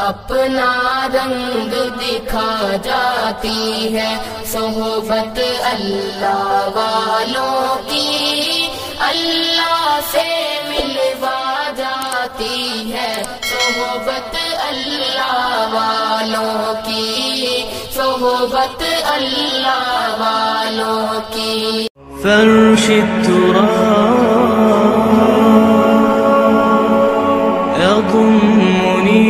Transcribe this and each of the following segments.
اپنا رنگ دکھا جاتی ہے صحبت اللہ والوں کی، اللہ سے ملوا جاتی ہے صحبت اللہ والوں کی، صحبت اللہ والوں کی۔ فرش التراب يضمني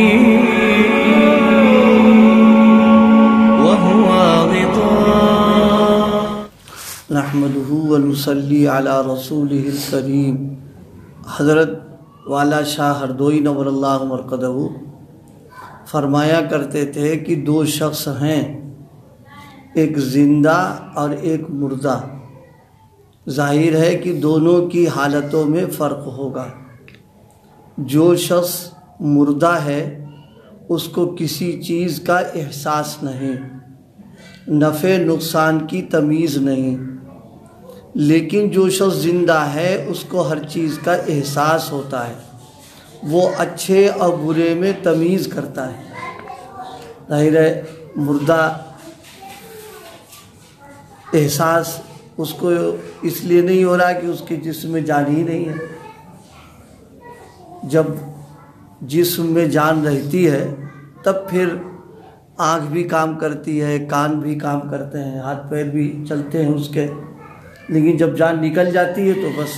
وهو غطاء نحمده ونصلي على رسوله الكريم۔ حضرت والا شاہ ہردوئی نور اللہ مرقدہ فرمایا کرتے تھے کہ دو شخص ہیں، ایک زندہ اور ایک مردہ۔ ظاہر ہے کہ دونوں کی حالتوں میں فرق ہوگا۔ جو شخص مردہ ہے اس کو کسی چیز کا احساس نہیں، نفع نقصان کی تمیز نہیں، لیکن جو شخص زندہ ہے اس کو ہر چیز کا احساس ہوتا ہے، وہ اچھے اور برے میں تمیز کرتا ہے۔ ظاہر ہے مردہ احساس اس کو اس لیے نہیں ہو رہا کہ اس کے جسم میں جان ہی نہیں ہے۔ جب جسم میں جان رہتی ہے تب پھر آنکھ بھی کام کرتی ہے، کان بھی کام کرتے ہیں، ہاتھ پیر بھی چلتے ہیں اس کے، لیکن جب جان نکل جاتی ہے تو بس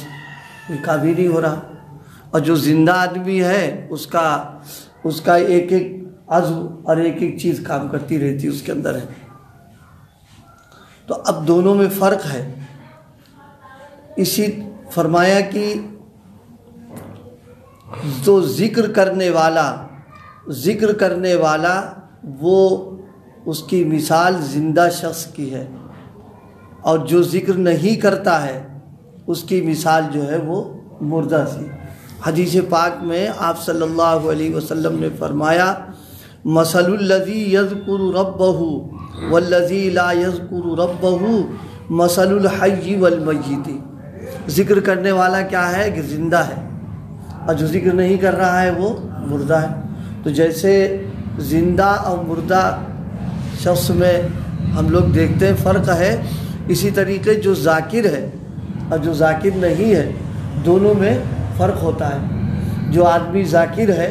کوئی کام ہی نہیں ہو رہا۔ اور جو زندہ آدمی ہے اس کا ایک ایک عضو اور ایک ایک چیز کام کرتی رہتی ہے، اس کے اندر ہے۔ تو اب دونوں میں فرق ہے۔ اسی فرمایا کہ تو ذکر کرنے والا وہ اس کی مثال زندہ شخص کی ہے، اور جو ذکر نہیں کرتا ہے اس کی مثال جو ہے وہ مردہ سی۔ حدیث پاک میں آپ صلی اللہ علیہ وسلم نے فرمایا مثل الذی یذکر ربہ والذی لا یذکر ربہ مثل الحی والمیت۔ ذکر کرنے والا کیا ہے کہ زندہ ہے، اور جو ذکر نہیں کر رہا ہے وہ مردہ ہے۔ تو جیسے زندہ اور مردہ شخص میں ہم لوگ دیکھتے ہیں فرق ہے، اسی طریقے جو ذاکر ہے اور جو ذاکر نہیں ہے دونوں میں فرق ہوتا ہے۔ جو آدمی ذاکر ہے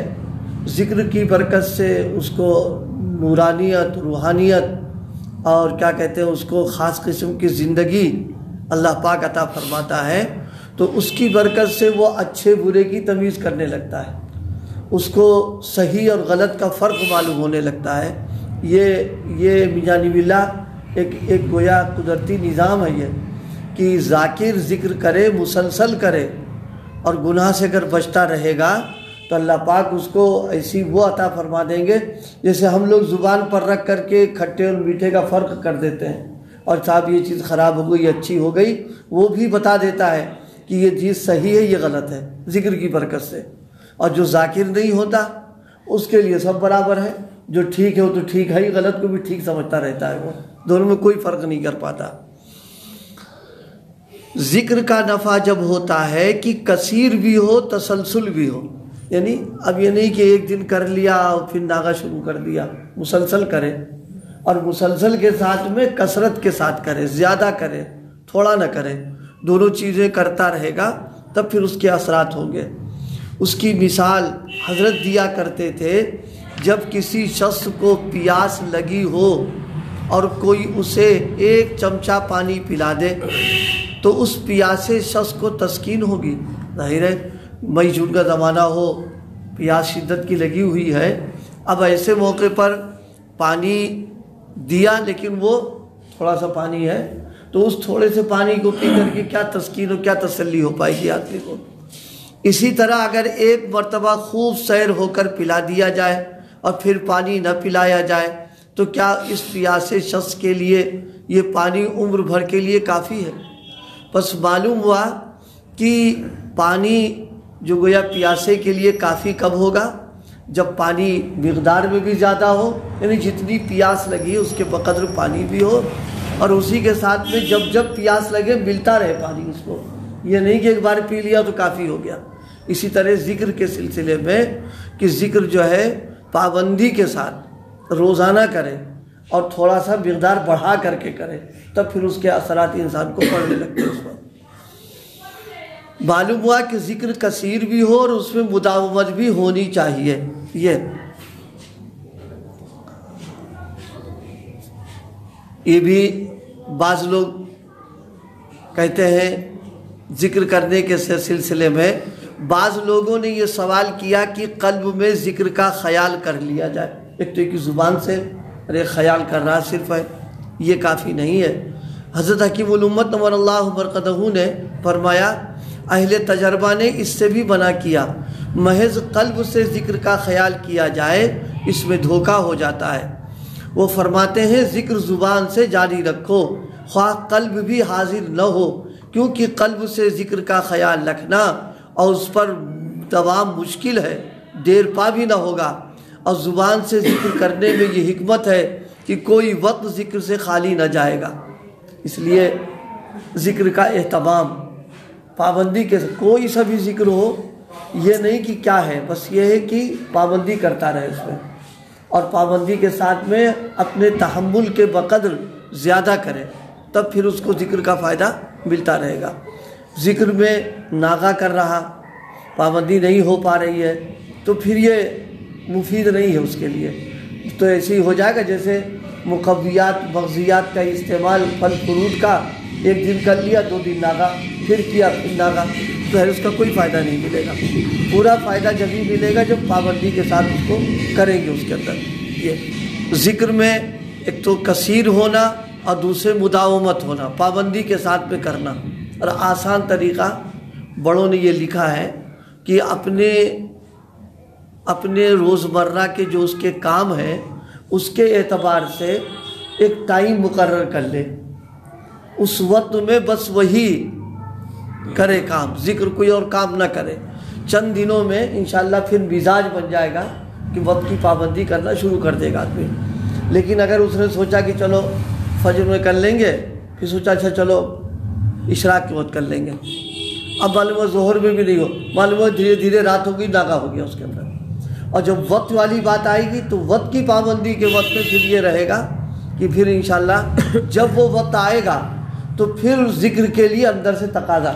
ذکر کی برکت سے اس کو نورانیت، روحانیت اور کیا کہتے ہیں اس کو خاص قسم کی زندگی اللہ پاک عطا فرماتا ہے، تو اس کی برکت سے وہ اچھے برے کی تمیز کرنے لگتا ہے، اس کو صحیح اور غلط کا فرق معلوم ہونے لگتا ہے۔ یہ بجانب اللہ ایک گویا قدرتی نظام ہے یہ کہ ذاکر ذکر کرے، مسلسل کرے، اور گناہ سے اگر بچتا رہے گا تو اللہ پاک اس کو ایسی وہ عطا فرما دیں گے جیسے ہم لوگ زبان پر رکھ کر کے کھٹے اور میٹھے کا فرق کر دیتے ہیں، اور صاحب یہ چیز خراب ہو گئی، اچھی ہو گئی، وہ بھی بتا دیتا ہے کہ یہ چیز صحیح ہے، یہ غلط ہے، ذکر کی برکت سے۔ اور جو ذاکر نہیں ہوتا اس کے لیے سب برابر ہے، جو ٹھیک ہے وہ تو ٹھیک ہے ہی، غلط کو بھی ٹھیک سمجھتا رہتا ہے، وہ دونوں میں کوئی فرق نہیں کر پاتا۔ ذکر کا نفع جب ہوتا ہے کہ کثیر بھی ہو، تسلسل بھی ہو، یعنی اب یہ نہیں کہ ایک دن کر لیا اور پھر ناغہ شروع کر دیا، مسلسل کرے، اور مسلسل کے ساتھ میں کثرت کے ساتھ کرے، زیادہ کرے، تھوڑا نہ کرے، دونوں چیزیں کرتا رہے گا تب پھر اس کے اثرات ہوں گے۔ اس کی مثال حضرت دیا کرتے تھے، جب کسی شخص کو پیاس لگی ہو اور کوئی اسے ایک چمچہ پانی پلا دے تو اس پیاسے شخص کو تسکین ہوگی۔ ظاہر ہے مئی جون کا زمانہ ہو، پیاس شدت کی لگی ہوئی ہے، اب ایسے موقع پر پانی دیا لیکن وہ تھوڑا سا پانی ہے، تو اس تھوڑے سے پانی کو پی کر کے کیا تسکین و کیا تسلی ہو پائے گی آدمی کو۔ اسی طرح اگر ایک مرتبہ خوب سیر ہو کر پلا دیا جائے اور پھر پانی نہ پلایا جائے تو کیا اس پیاسے شخص کے لیے یہ پانی عمر بھر کے لیے کافی ہے؟ بس معلوم ہوا کہ پانی جو گویا پیاسے کے لیے کافی کب ہوگا؟ جب پانی مقدار میں بھی زیادہ ہو، یعنی جتنی پیاس لگی اس کے بقدر پانی بھی ہو، اور اسی کے ساتھ میں جب پیاس لگے ملتا رہے پانی اس کو، یہ نہیں کہ ایک بار پی لیا تو کافی ہو گیا۔ اسی طرح ذکر کے سلسلے میں کہ ذکر جو ہے پابندی کے ساتھ روزانہ کرے اور تھوڑا سا مقدار بڑھا کر کے کرے، تب پھر اس کے اثرات انسان کو پڑنے لگتے ہیں اس پر۔ معلوم ہوا کہ ذکر کثیر بھی ہو اور اس میں مداومت بھی ہونی چاہیے۔ یہ بھی بعض لوگ کہتے ہیں ذکر کرنے کے سلسلے میں، بعض لوگوں نے یہ سوال کیا کہ قلب میں ذکر کا خیال کر لیا جائے۔ ایک تو ایک زبان سے ارے خیال کر رہا صرف ہے، یہ کافی نہیں ہے۔ حضرت حکیم الامت نور اللہ مرقدہ نے فرمایا اہل تجربہ نے اس سے بھی منع کیا، محض قلب سے ذکر کا خیال کیا جائے اس میں دھوکہ ہو جاتا ہے۔ وہ فرماتے ہیں ذکر زبان سے جاری رکھو خواہ قلب بھی حاضر نہ ہو، کیونکہ قلب سے ذکر کا خیال رکھنا اور اس پر دوام مشکل ہے، دیر پا بھی نہ ہوگا۔ اور زبان سے ذکر کرنے میں یہ حکمت ہے کہ کوئی وقت ذکر سے خالی نہ جائے گا۔ اس لیے ذکر کا اہتمام پابندی کے ساتھ، کوئی سا بھی ذکر ہو، یہ نہیں کہ کیا ہے، بس یہ ہے کہ پابندی کرتا رہے اس میں، اور پابندی کے ساتھ میں اپنے تحمل کے بقدر زیادہ کرے، تب پھر اس کو ذکر کا فائدہ ملتا رہے گا۔ ذکر میں ناغہ کر رہا، پابندی نہیں ہو پا رہی ہے، تو پھر یہ مفید نہیں ہے اس کے لیے۔ تو ایسے ہی ہو جائے گا جیسے مقویات مغزیات کا استعمال پھل فروٹ کا، ایک دن کر لیا، 2 دن ناغہ، پھر کیا پھر ناغہ، تو ہے اس کا کوئی فائدہ نہیں ملے گا۔ پورا فائدہ جب ہی ملے گا جب پابندی کے ساتھ اس کو کریں گے۔ اس کے اندر یہ ذکر میں ایک تو کثیر ہونا اور دوسرے مداومت ہونا، پابندی کے ساتھ میں کرنا۔ اور آسان طریقہ بڑوں نے یہ لکھا ہے کہ اپنے روزمرہ کے جو اس کے کام ہیں اس کے اعتبار سے ایک ٹائم مقرر کر لے، اس وقت میں بس وہی کرے کام، ذکر کوئی اور کام نہ کرے۔ چند دنوں میں انشاءاللہ پھر مزاج بن جائے گا کہ وقت کی پابندی کرنا شروع کر دے گا آدمی۔ لیکن اگر اس نے سوچا کہ چلو فجر میں کر لیں گے، پھر سوچا اچھا چلو اشراق کے وقت کر لیں گے، اب معلوم ہے ظہر میں بھی نہیں ہو، معلوم ہے دھیرے دھیرے رات ہو گئی، ناغہ ہو گیا اس کے اندر۔ اور جب وقت والی بات آئے گی تو وقت کی پابندی کے وقت میں پھر یہ رہے گا کہ پھر انشاءاللہ جب وہ وقت آئے گا تو پھر ذکر کے لیے اندر سے تقاضا،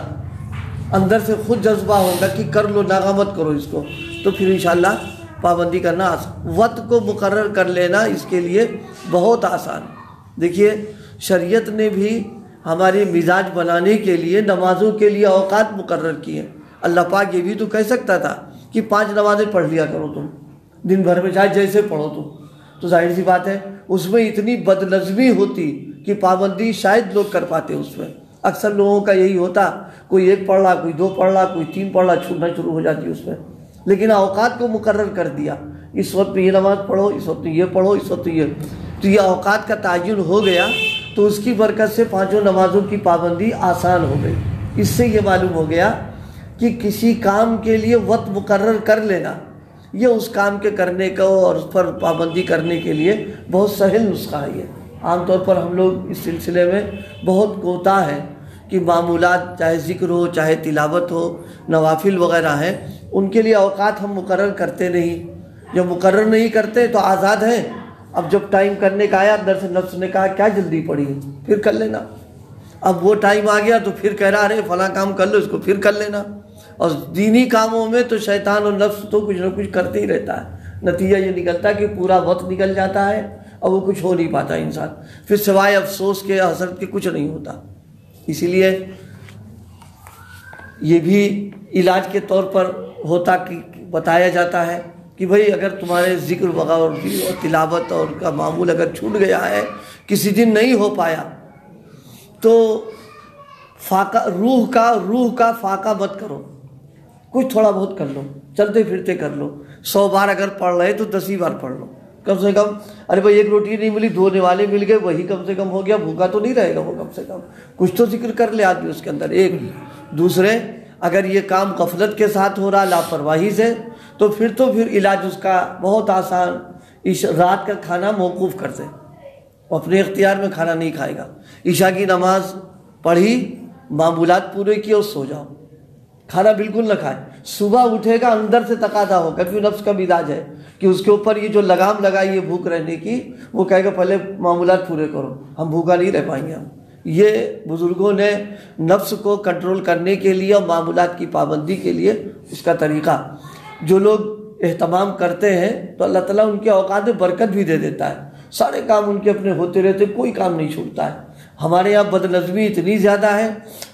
اندر سے خود جذبہ ہوگا کہ کر لو، ناغہ مت کرو اس کو، تو پھر انشاءاللہ پابندی کرنا آسان۔ وقت کو مقرر کر لینا اس کے لیے بہت آسان۔ دیکھیے شریعت نے بھی ہمارے مزاج بنانے کے لیے نمازوں کے لیے اوقات مقرر کیے۔ اللہ پاک یہ بھی تو کہہ سکتا تھا کہ 5 نمازیں پڑھ لیا کرو تم دن بھر میں، چاہے جیسے پڑھو تم، تو ظاہر سی بات ہے اس میں اتنی بدنظمی ہوتی کہ پابندی شاید لوگ کر پاتے۔ اس میں اکثر لوگوں کا یہی ہوتا، کوئی 1 پڑھ رہا، کوئی 2 پڑھ رہا، کوئی 3 پڑھ رہا، چھوٹنا شروع ہو جاتی اس میں۔ لیکن اوقات کو مقرر کر دیا، اس وقت میں یہ نماز پڑھو، اس وقت میں یہ پڑھو، اس وقت میں یہ، تو یہ اوقات کا تعین ہو گیا، تو اس کی برکت سے 5 نمازوں کی پابندی آسان ہو گئی۔ اس سے یہ معلوم ہو گیا کہ کسی کام کے لیے وقت مقرر کر لینا یہ اس کام کے کرنے کا اور اس پر پابندی کرنے کے لیے بہت سہل نسخہ ہے۔ یہ عام طور پر ہم لوگ اس سلسلے میں بہت کوتاہ ہیں کہ معمولات چاہے ذکر ہو، چاہے تلاوت ہو، نوافل وغیرہ ہیں، ان کے لیے اوقات ہم مقرر کرتے نہیں۔ جب مقرر نہیں کرتے تو آزاد ہیں، اب جب ٹائم کرنے کا آیا اندر سے نفس نے کہا کیا جلدی پڑی ہے، پھر کر لینا۔ اب وہ ٹائم آ گیا تو پھر کہہ رہا ارے فلاں کام کر لو، اس کو پھر کر لینا۔ اور دینی کاموں میں تو شیطان اور نفس تو کچھ نہ کچھ کرتے ہی رہتا ہے، نتیجہ یہ نکلتا ہے کہ پورا وقت نکل جاتا ہے اور وہ کچھ ہو نہیں پاتا انسان، پھر سوائے افسوس کے حسرت کے کچھ نہیں ہوتا۔ اسی لیے یہ بھی علاج کے طور پر ہوتا کہ بتایا جاتا ہے کہ بھئی اگر تمہارے ذکر وغیرہ اور تلاوت اور کا معمول اگر چھوٹ گیا ہے، کسی دن نہیں ہو پایا، تو فاقہ روح کا فاقہ مت کرو، کچھ تھوڑا بہت کر لو، چلتے پھرتے کر لو۔ 100 بار اگر پڑھ رہے تو 10 بار پڑھ لو کم سے کم۔ ارے بھائی 1 روٹی نہیں ملی، 2 نوالے مل گئے، وہی کم سے کم ہو گیا، بھوکا تو نہیں رہے گا وہ، کم سے کم کچھ تو ذکر کر لے آدمی اس کے اندر۔ ایک دوسرے اگر یہ کام غفلت کے ساتھ ہو رہا، لاپرواہی سے، تو پھر علاج اس کا بہت آسان، رات کا کھانا موقوف کر دے، اپنے اختیار میں کھانا نہیں کھائے گا، عشاء کی نماز پڑھی، معمولات پورے کیے اور سو جاؤ، کھانا بالکل نہ کھائے، صبح اٹھے گا اندر سے تقاضا ہوگا، کیوں نفس کا مزاج ہے کہ اس کے اوپر یہ جو لگام لگائی ہے بھوک رہنے کی، وہ کہے گا پہلے معمولات پورے کرو، ہم بھوکا نہیں رہ پائیں گے ہم۔ یہ بزرگوں نے نفس کو کنٹرول کرنے کے لیے اور معمولات کی پابندی کے لیے اس کا طریقہ، جو لوگ اہتمام کرتے ہیں تو اللہ تعالیٰ ان کے اوقات میں برکت بھی دے دیتا ہے، سارے کام ان کے اپنے ہوتے رہتے، کوئی کام نہیں چھوٹتا ہے۔ ہمارے یہاں بد نظمی اتنی زیادہ ہے،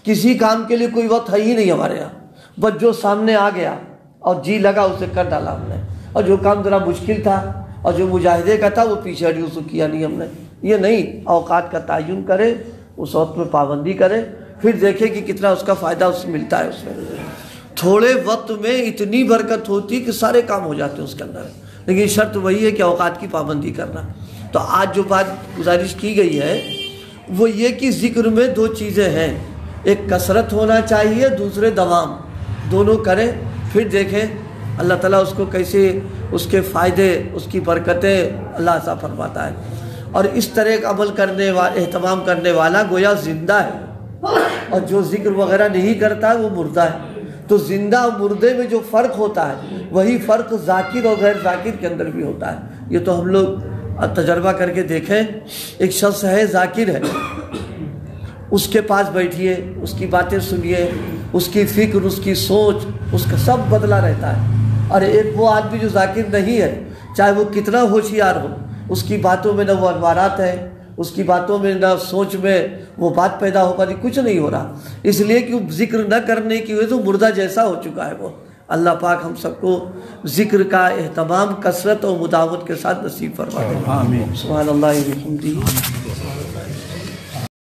کسی کام کے لیے کوئی وقت ہے ہی نہیں ہمارے یہاں، بس جو سامنے آ گیا اور جی لگا اسے کر ڈالا ہم نے، اور جو کام ذرا مشکل تھا اور جو مجاہدے کا تھا وہ پیچھے ہٹی، اس کو کیا نہیں ہم نے۔ یہ نہیں، اوقات کا تعین کرے، اس وقت میں پابندی کرے، پھر دیکھے کہ کتنا اس کا فائدہ اس سے ملتا ہے۔ اس میں تھوڑے وقت میں اتنی برکت ہوتی کہ سارے کام ہو جاتے ہیں اس کے اندر، لیکن شرط وہی ہے کہ اوقات کی پابندی کرنا۔ تو آج جو بات گزارش کی گئی ہے وہ یہ کہ ذکر میں دو چیزیں ہیں، ایک کثرت ہونا چاہیے، دوسرے دوام، دونوں کریں، پھر دیکھیں اللہ تعالیٰ اس کو کیسے، اس کے فائدے، اس کی برکتیں اللہ عطا فرماتا ہے۔ اور اس طرح کا عمل کرنے والا، اہتمام کرنے والا گویا زندہ ہے، اور جو ذکر وغیرہ نہیں کرتا ہے وہ مردہ ہے۔ تو زندہ اور مردے میں جو فرق ہوتا ہے وہی فرق ذاکر اور غیر ذاکر کے اندر بھی ہوتا ہے۔ یہ تو ہم لوگ تجربہ کر کے دیکھیں، ایک شخص ہے ذاکر ہے، اس کے پاس بیٹھیے، اس کی باتیں سنیے، اس کی فکر، اس کی سوچ، اس کا سب بدلا رہتا ہے۔ اور ایک وہ آدمی جو ذاکر نہیں ہے، چاہے وہ کتنا ہوشیار ہو، اس کی باتوں میں نہ وہ انوارات ہے، اس کی باتوں میں نہ سوچ میں وہ بات پیدا ہو پاتی، کچھ نہیں ہو رہا، اس لیے کہ ذکر نہ کرنے کی وجہ سے مردہ جیسا ہو چکا ہے وہ۔ اللہ پاک ہم سب کو ذکر کا اہتمام کثرت اور مداومت کے ساتھ نصیب فرما دے۔ آمین۔ سبحان اللہ و بحمدہ۔